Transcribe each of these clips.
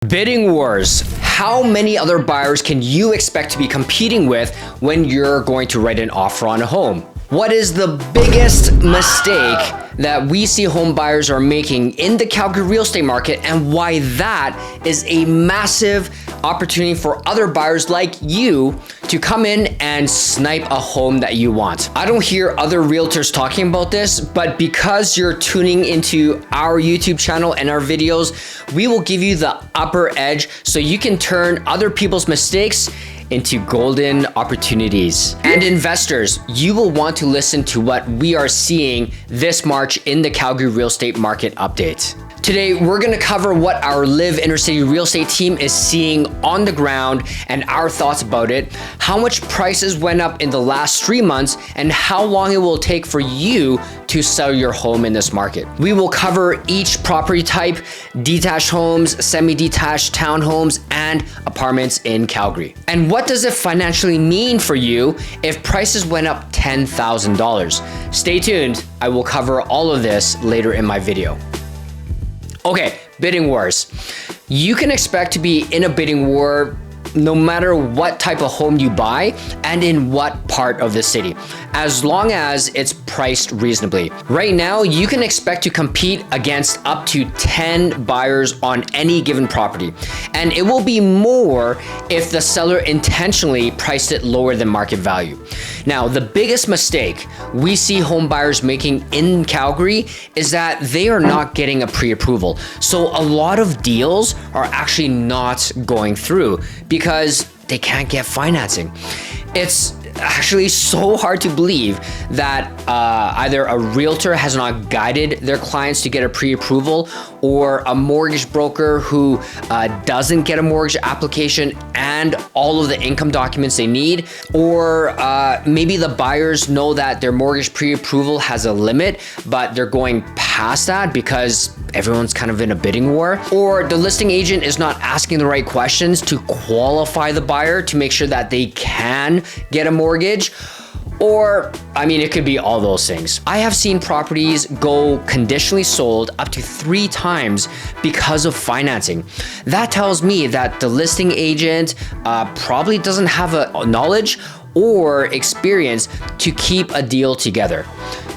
Bidding wars. How many other buyers can you expect to be competing with when you're going to write an offer on a home? What is the biggest mistake that we see home buyers are making in the Calgary real estate market, and why that is a massive opportunity for other buyers like you to come in and snipe a home that you want? I don't hear other realtors talking about this, but because you're tuning into our YouTube channel and our videos, we will give you the upper edge so you can turn other people's mistakes into golden opportunities. And investors, you will want to listen to what we are seeing this March in the Calgary real estate market update. Today, we're gonna cover what our Live Inner City real estate team is seeing on the ground and our thoughts about it, how much prices went up in the last 3 months, and how long it will take for you to sell your home in this market. We will cover each property type: detached homes, semi-detached, townhomes, and apartments in Calgary. And what does it financially mean for you if prices went up $10,000? Stay tuned, I will cover all of this later in my video. Okay, bidding wars. You can expect to be in a bidding war no matter what type of home you buy and in what part of the city, as long as it's priced reasonably. Right now, you can expect to compete against up to 10 buyers on any given property, and it will be more if the seller intentionally priced it lower than market value. Now, the biggest mistake we see home buyers making in Calgary is that they are not getting a pre-approval. So a lot of deals are actually not going through because they can't get financing. It's actually so hard to believe that either a realtor has not guided their clients to get a pre-approval, or a mortgage broker who doesn't get a mortgage application and all of the income documents they need, or maybe the buyers know that their mortgage pre-approval has a limit, but they're going past that because everyone's kind of in a bidding war, or the listing agent is not asking the right questions to qualify the buyer to make sure that they can get a mortgage. Or, I mean, it could be all those things. I have seen properties go conditionally sold up to 3 times because of financing. That tells me that the listing agent probably doesn't have a knowledge or experience to keep a deal together.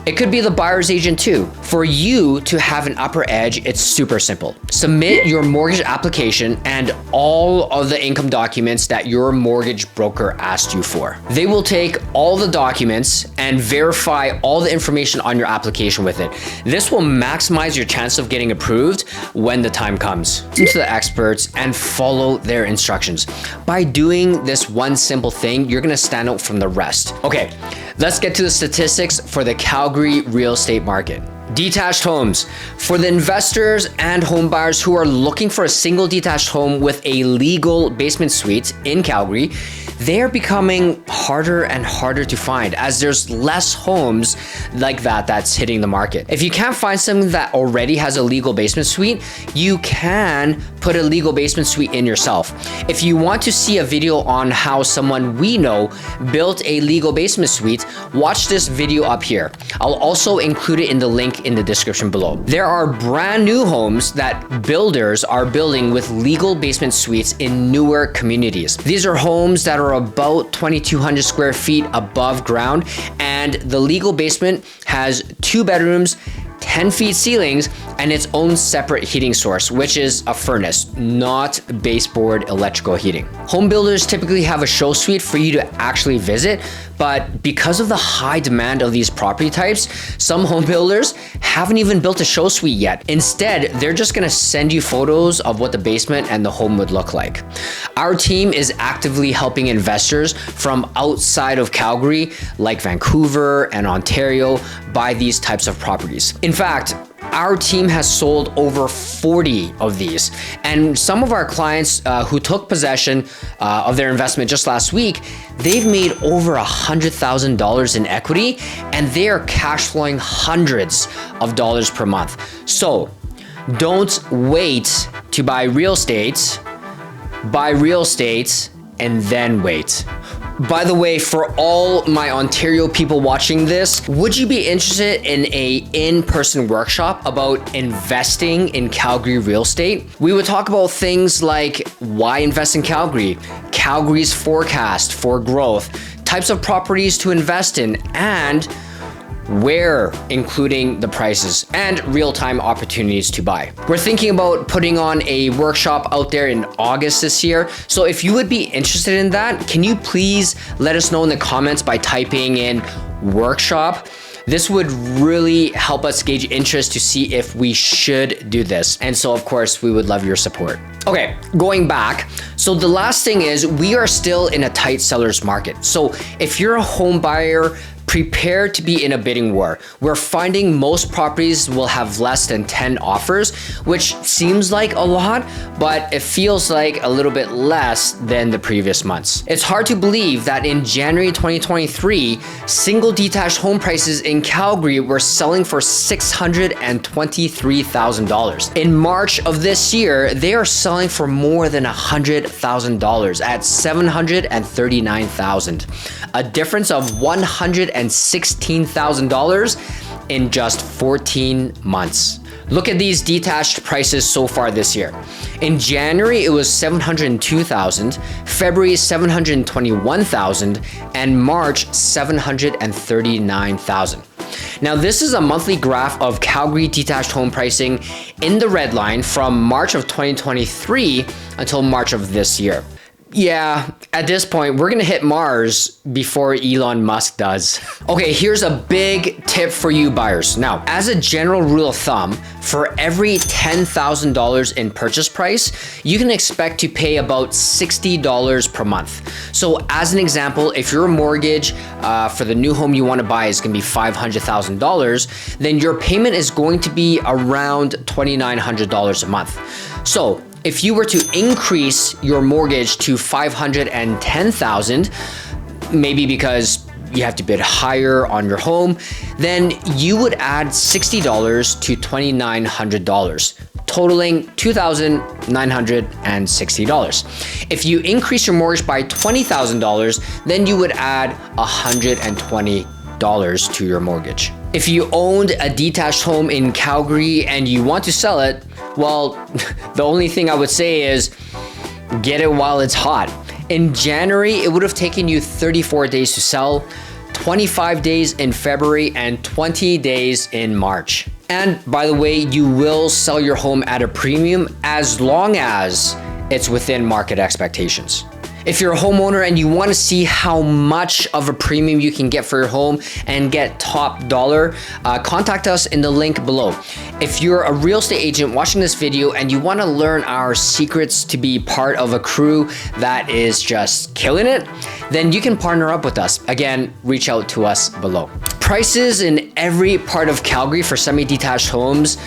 It could be the buyer's agent too. For you to have an upper edge, it's super simple. Submit your mortgage application and all of the income documents that your mortgage broker asked you for. They will take all the documents and verify all the information on your application with it. This will maximize your chance of getting approved when the time comes. Listen to the experts and follow their instructions. By doing this one simple thing, you're gonna stand out from the rest. Okay, let's get to the statistics for the Calgary real estate market. Detached homes. For the investors and home buyers who are looking for a single detached home with a legal basement suite in Calgary, they're becoming harder and harder to find as there's less homes like that that's hitting the market. If you can't find something that already has a legal basement suite, you can put a legal basement suite in yourself. If you want to see a video on how someone we know built a legal basement suite, watch this video up here. I'll also include it in the link in the description below. There are brand new homes that builders are building with legal basement suites in newer communities. These are homes that are about 2,200 square feet above ground, and the legal basement has 2 bedrooms, 10 feet ceilings, and its own separate heating source, which is a furnace, not baseboard electrical heating. Home builders typically have a show suite for you to actually visit, but because of the high demand of these property types, some home builders haven't even built a show suite yet. Instead, they're just gonna send you photos of what the basement and the home would look like. Our team is actively helping investors from outside of Calgary, like Vancouver and Ontario, buy these types of properties. In fact, our team has sold over 40 of these, and some of our clients who took possession of their investment just last week, they've made over $100,000 in equity, and they are cash flowing hundreds of dollars per month. So don't wait to buy real estate and then wait. By the way, for all my Ontario people watching this, would you be interested in a in-person workshop about investing in Calgary real estate? We would talk about things like why invest in Calgary, Calgary's forecast for growth, types of properties to invest in, and where, including the prices and real-time opportunities to buy. We're thinking about putting on a workshop out there in August this year. So if you would be interested in that, can you please let us know in the comments by typing in workshop? This would really help us gauge interest to see if we should do this. And so of course, we would love your support. Okay, going back. So the last thing is we are still in a tight seller's market. So if you're a home buyer, prepare to be in a bidding war. We're finding most properties will have less than 10 offers, which seems like a lot, but it feels like a little bit less than the previous months. It's hard to believe that in January 2023, single detached home prices in Calgary were selling for $623,000. In March of this year, they are selling for more than $100,000 at $739,000. A difference of $116,000 in just 14 months. Look at these detached prices so far this year. In January, it was $702,000, February $721,000, and March $739,000. Now, this is a monthly graph of Calgary detached home pricing in the red line from March of 2023 until March of this year. Yeah, at this point, we're gonna hit Mars before Elon Musk does. Okay, here's a big tip for you buyers. Now, as a general rule of thumb, for every $10,000 in purchase price, you can expect to pay about $60 per month. So as an example, if your mortgage for the new home you wanna buy is gonna be $500,000, then your payment is going to be around $2,900 a month. So if you were to increase your mortgage to $510,000, maybe because you have to bid higher on your home, then you would add $60 to $2,900, totaling $2,960. If you increase your mortgage by $20,000, then you would add $120 to your mortgage. If you owned a detached home in Calgary and you want to sell it, well, the only thing I would say is get it while it's hot. In January, it would have taken you 34 days to sell, 25 days in February, and 20 days in March. And by the way, you will sell your home at a premium as long as it's within market expectations. If you're a homeowner and you want to see how much of a premium you can get for your home and get top dollar, contact us in the link below. If you're a real estate agent watching this video and you want to learn our secrets to be part of a crew that is just killing it, then you can partner up with us. Again, reach out to us below. Prices in every part of Calgary for semi-detached homes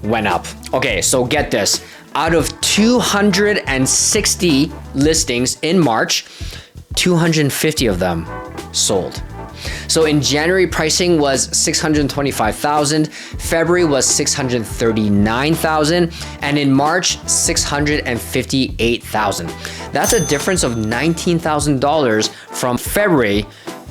went up. Okay, so get this. Out of 260 listings in March, 250 of them sold. So in January, pricing was $625,000, February was $639,000, and in March, $658,000. That's a difference of $19,000 from February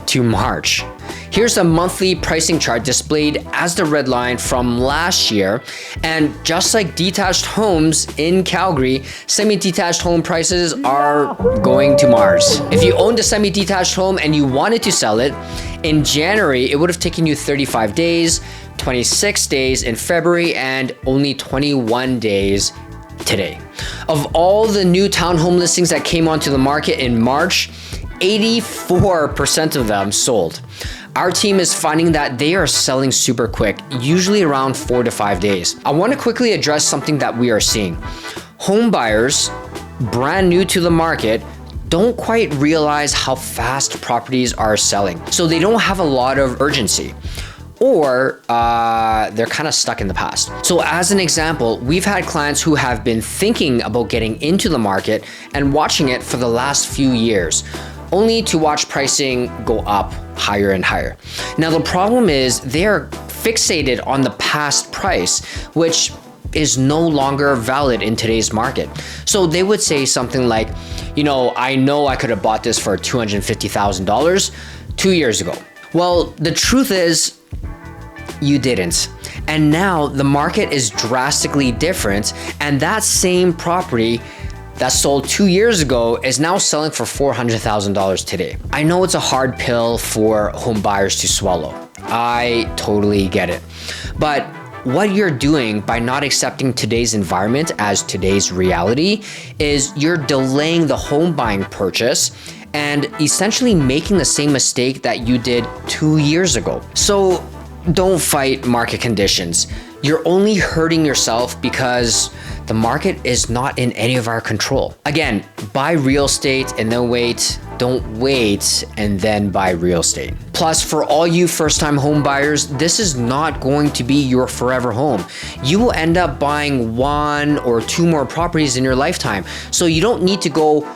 to March. Here's a monthly pricing chart displayed as the red line from last year. And just like detached homes in Calgary, semi-detached home prices are going to Mars. If you owned a semi-detached home and you wanted to sell it, in January, it would have taken you 35 days, 26 days in February, and only 21 days today. Of all the new townhome listings that came onto the market in March, 84% of them sold. Our team is finding that they are selling super quick, usually around 4 to 5 days. I want to quickly address something that we are seeing. Home buyers, brand new to the market, don't quite realize how fast properties are selling. So they don't have a lot of urgency, or they're kind of stuck in the past. So as an example, we've had clients who have been thinking about getting into the market and watching it for the last few years, only to watch pricing go up higher and higher. Now the problem is they're fixated on the past price, which is no longer valid in today's market. So they would say something like, you know I could have bought this for $250,000 2 years ago. Well, the truth is you didn't. And now the market is drastically different, and that same property that sold 2 years ago is now selling for $400,000 today. I know it's a hard pill for home buyers to swallow. I totally get it. But what you're doing by not accepting today's environment as today's reality is you're delaying the home buying purchase and essentially making the same mistake that you did 2 years ago. So don't fight market conditions. You're only hurting yourself because the market is not in any of our control. Again, buy real estate and then wait. Don't wait and then buy real estate. Plus, for all you first-time home buyers, this is not going to be your forever home. You will end up buying 1 or 2 more properties in your lifetime. So you don't need to go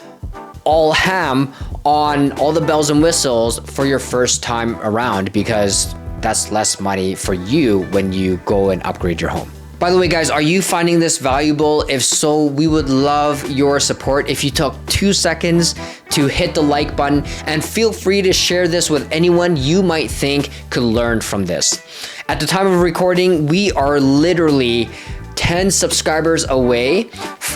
all ham on all the bells and whistles for your first time around, because that's less money for you when you go and upgrade your home. By the way, guys, are you finding this valuable? If so, we would love your support. If you took 2 seconds to hit the like button, and feel free to share this with anyone you might think could learn from this. At the time of recording, we are literally 10 subscribers away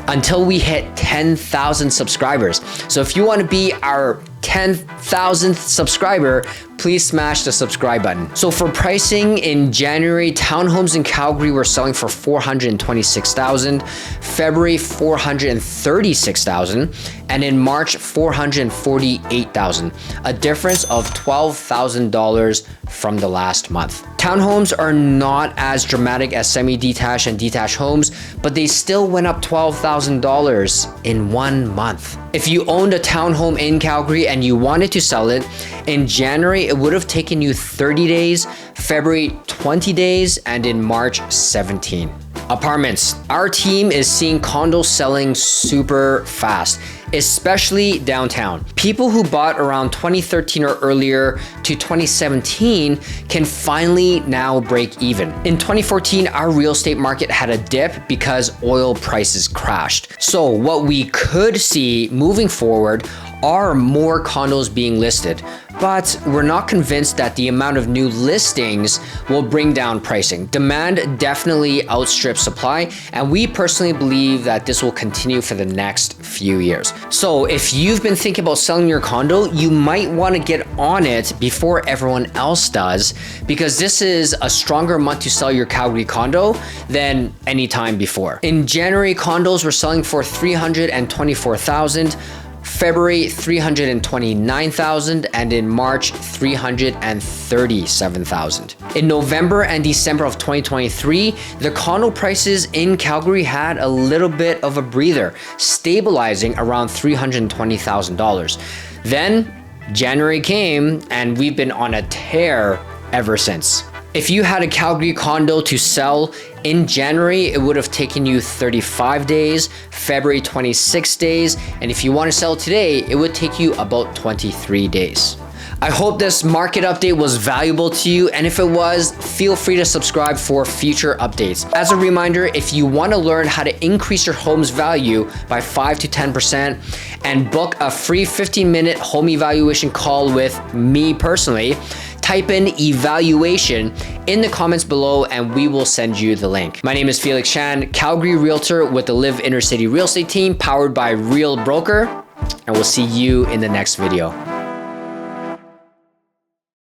until we hit 10,000 subscribers. So if you want to be our 10,000th subscriber, please smash the subscribe button. So for pricing in January, townhomes in Calgary were selling for $426,000, February $436,000, and in March $448,000, a difference of $12,000 from the last month. Townhomes are not as dramatic as semi-detached and detached homes, but they still went up $12,000 in 1 month. If you owned a townhome in Calgary and you wanted to sell it, in January it would have taken you 30 days, February 20 days, and in March 17. Apartments. Our team is seeing condos selling super fast, especially downtown. People who bought around 2013 or earlier to 2017 can finally now break even. In 2014, our real estate market had a dip because oil prices crashed. So what we could see moving forward are more condos being listed, but we're not convinced that the amount of new listings will bring down pricing. Demand definitely outstrips supply, and we personally believe that this will continue for the next few years. So if you've been thinking about selling your condo, you might want to get on it before everyone else does, because this is a stronger month to sell your Calgary condo than any time before. In January, condos were selling for $324,000, February $329,000, and in March $337,000. In November and December of 2023, the condo prices in Calgary had a little bit of a breather, stabilizing around $320,000. Then January came and we've been on a tear ever since. If you had a Calgary condo to sell in January, it would have taken you 35 days, February 26 days, and if you want to sell today, it would take you about 23 days. I hope this market update was valuable to you, and if it was, feel free to subscribe for future updates. As a reminder, if you want to learn how to increase your home's value by 5 to 10% and book a free 15-minute home evaluation call with me personally, type in evaluation in the comments below and we will send you the link. My name is Felix Chan, Calgary Realtor with the Live Inner City Real Estate Team, powered by Real Broker, and we'll see you in the next video.